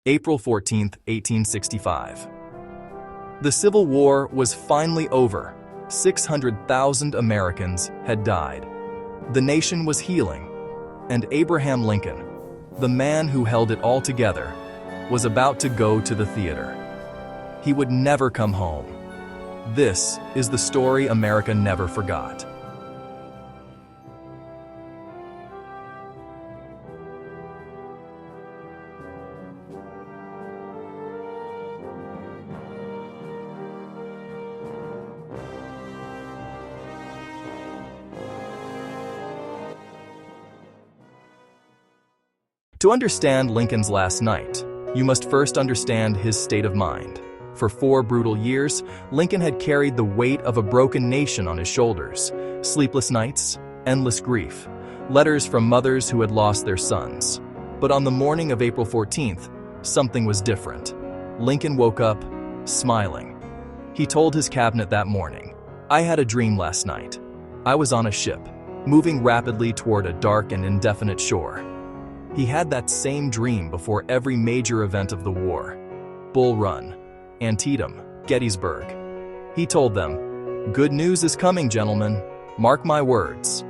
April 14, 1865. The Civil War was finally over. 600,000 Americans had died. The nation was healing, and Abraham Lincoln, the man who held it all together, was about to go to the theater. He would never come home. This is the story America never forgot. To understand Lincoln's last night, you must first understand his state of mind. For 4 brutal years, Lincoln had carried the weight of a broken nation on his shoulders. Sleepless nights, endless grief, letters from mothers who had lost their sons. But on the morning of April 14th, something was different. Lincoln woke up, smiling. He told his cabinet that morning, "I had a dream last night. I was on a ship, moving rapidly toward a dark and indefinite shore." He had that same dream before every major event of the war. Bull Run, Antietam, Gettysburg. He told them, "Good news is coming, gentlemen. Mark my words."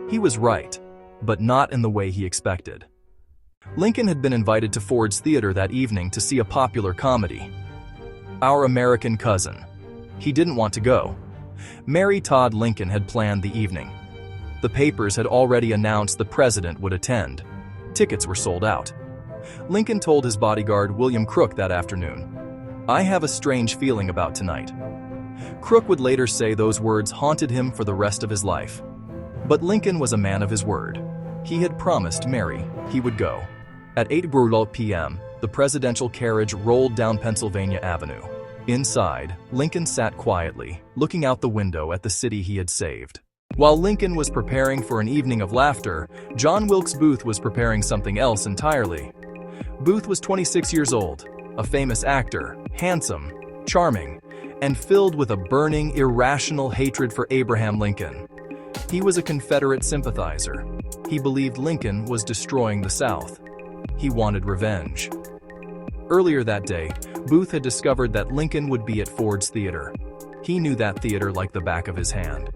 He was right, but not in the way he expected. Lincoln had been invited to Ford's Theater that evening to see a popular comedy, Our American Cousin. He didn't want to go. Mary Todd Lincoln had planned the evening. The papers had already announced the president would attend. Tickets were sold out. Lincoln told his bodyguard William Crook that afternoon, "I have a strange feeling about tonight." Crook would later say those words haunted him for the rest of his life. But Lincoln was a man of his word. He had promised Mary he would go. At 8 p.m., the presidential carriage rolled down Pennsylvania Avenue. Inside, Lincoln sat quietly, looking out the window at the city he had saved. While Lincoln was preparing for an evening of laughter, John Wilkes Booth was preparing something else entirely. Booth was 26 years old, a famous actor, handsome, charming, and filled with a burning, irrational hatred for Abraham Lincoln. He was a Confederate sympathizer. He believed Lincoln was destroying the South. He wanted revenge. Earlier that day, Booth had discovered that Lincoln would be at Ford's Theater. He knew that theater like the back of his hand.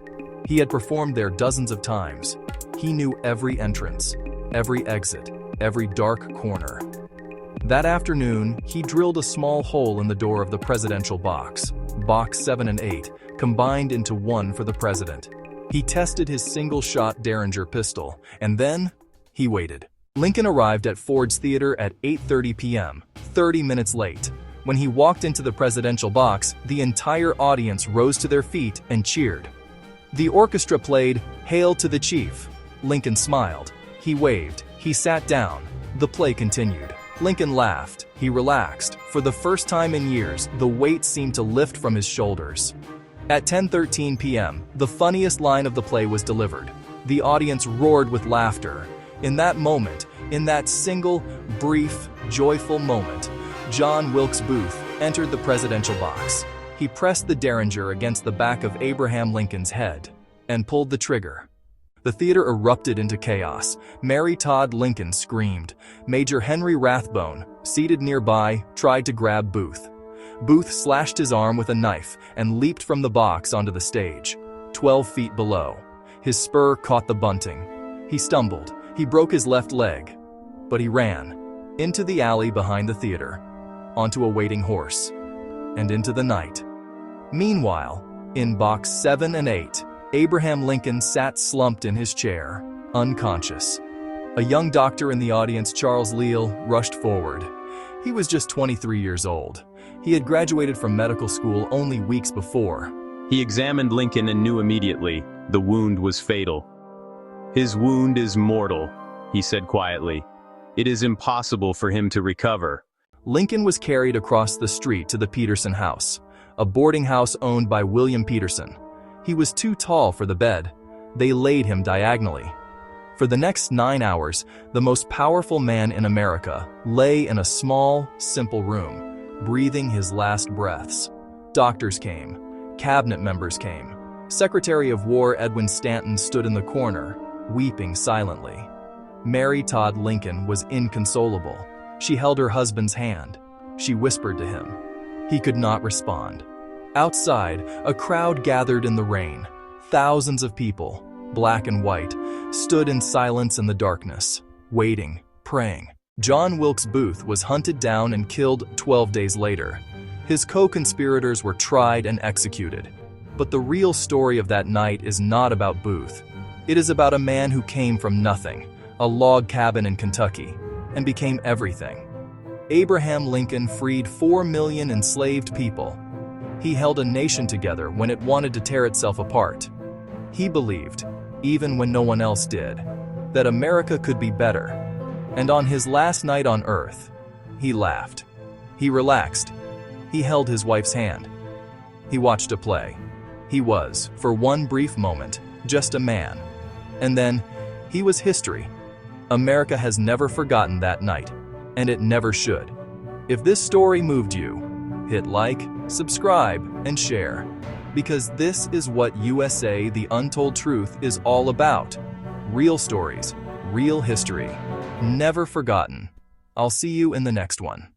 He had performed there dozens of times. He knew every entrance, every exit, every dark corner. That afternoon, he drilled a small hole in the door of the presidential box. Box 7 and 8, combined into one for the president. He tested his single-shot Derringer pistol, and then he waited. Lincoln arrived at Ford's Theater at 8:30 p.m., 30 minutes late. When he walked into the presidential box, the entire audience rose to their feet and cheered. The orchestra played "Hail to the Chief." Lincoln smiled. He waved. He sat down. The play continued. Lincoln laughed. He relaxed. For the first time in years, the weight seemed to lift from his shoulders. At 10:13 p.m., the funniest line of the play was delivered. The audience roared with laughter. In that moment, in that single, brief, joyful moment, John Wilkes Booth entered the presidential box. He pressed the Derringer against the back of Abraham Lincoln's head and pulled the trigger. The theater erupted into chaos. Mary Todd Lincoln screamed. Major Henry Rathbone, seated nearby, tried to grab Booth. Booth slashed his arm with a knife and leaped from the box onto the stage, 12 feet below. His spur caught the bunting. He stumbled. He broke his left leg. But he ran into the alley behind the theater, onto a waiting horse, and into the night. Meanwhile, in box 7 and 8, Abraham Lincoln sat slumped in his chair, unconscious. A young doctor in the audience, Charles Leal, rushed forward. He was just 23 years old. He had graduated from medical school only weeks before. He examined Lincoln and knew immediately the wound was fatal. "His wound is mortal," he said quietly. "It is impossible for him to recover." Lincoln was carried across the street to the Peterson House, a boarding house owned by William Peterson. He was too tall for the bed. They laid him diagonally. For the next 9 hours, the most powerful man in America lay in a small, simple room, breathing his last breaths. Doctors came. Cabinet members came. Secretary of War Edwin Stanton stood in the corner, weeping silently. Mary Todd Lincoln was inconsolable. She held her husband's hand. She whispered to him. He could not respond. Outside, a crowd gathered in the rain. Thousands of people, black and white, stood in silence in the darkness, waiting, praying. John Wilkes Booth was hunted down and killed 12 days later. His co-conspirators were tried and executed. But the real story of that night is not about Booth. It is about a man who came from nothing, a log cabin in Kentucky, and became everything. Abraham Lincoln freed 4 million enslaved people. He held a nation together when it wanted to tear itself apart. He believed, even when no one else did, that America could be better. And on his last night on earth, he laughed. He relaxed. He held his wife's hand. He watched a play. He was, for one brief moment, just a man. And then, he was history. America has never forgotten that night, and it never should. If this story moved you, hit like, subscribe, and share. Because this is what USA The Untold Truth is all about. Real stories, real history, never forgotten. I'll see you in the next one.